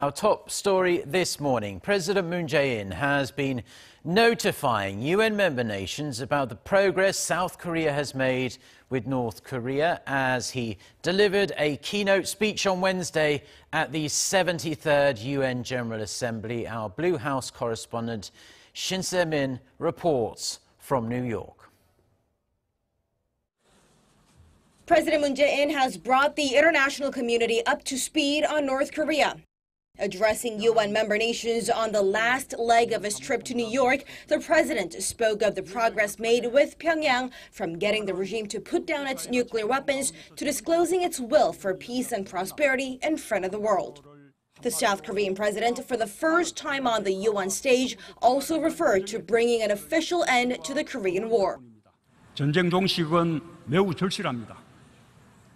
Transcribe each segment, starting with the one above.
Our top story this morning, President Moon Jae-in has been notifying UN member nations about the progress South Korea has made with North Korea as he delivered a keynote speech on Wednesday at the 73rd UN General Assembly. Our Blue House correspondent Shin Se-min reports from New York. President Moon Jae-in has brought the international community up to speed on North Korea. Addressing UN member nations on the last leg of his trip to New York, the president spoke of the progress made with Pyongyang, from getting the regime to put down its nuclear weapons to disclosing its will for peace and prosperity in front of the world. The South Korean president, for the first time on the UN stage, also referred to bringing an official end to the Korean War. 전쟁 종식은 매우 절실합니다.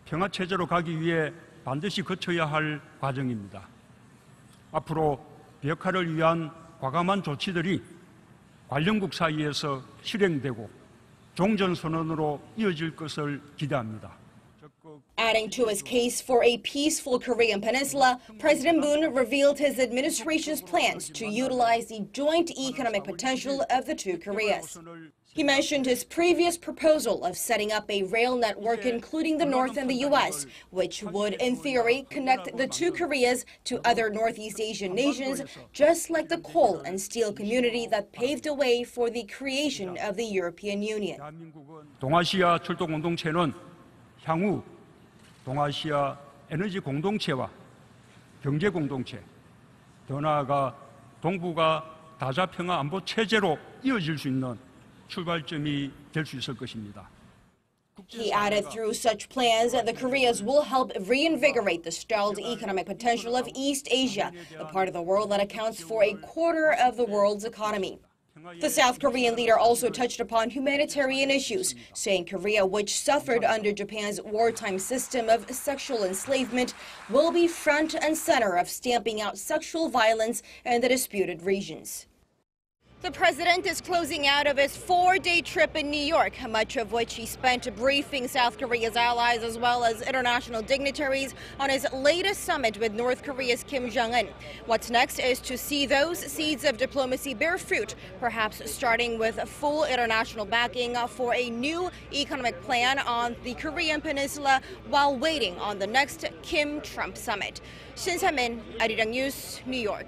평화 체제로 가기 위해 반드시 거쳐야 할 과정입니다. 앞으로 비핵화를 위한 과감한 조치들이 관련국 사이에서 실행되고 종전선언으로 이어질 것을 기대합니다. Adding to his case for a peaceful Korean peninsula, President Moon revealed his administration's plans to utilize the joint economic potential of the two Koreas. He mentioned his previous proposal of setting up a rail network including the North and the U.S., which would, in theory, connect the two Koreas to other Northeast Asian nations, just like the coal and steel community that paved the way for the creation of the European Union. 동아시아 철도 공동체는 향후 동아시아 에너지 공동체와 경제 공동체, 더 나아가 동북아 다자평화 안보 체제로 이어질 수 있는 출발점이 될 수 있을 것입니다. He added through such plans, the Koreas will help reinvigorate the stalled economic potential of East Asia, the part of the world that accounts for a quarter of the world's economy. The South Korean leader also touched upon humanitarian issues, saying Korea, which suffered under Japan's wartime system of sexual enslavement, will be front and center of stamping out sexual violence in the disputed regions. The president is closing out of his four-day trip in New York, much of which he spent briefing South Korea's allies as well as international dignitaries on his latest summit with North Korea's Kim Jong-un. What's next is to see those seeds of diplomacy bear fruit, perhaps starting with full international backing for a new economic plan on the Korean peninsula while waiting on the next Kim-Trump summit. Shin Se-min, Arirang News, New York.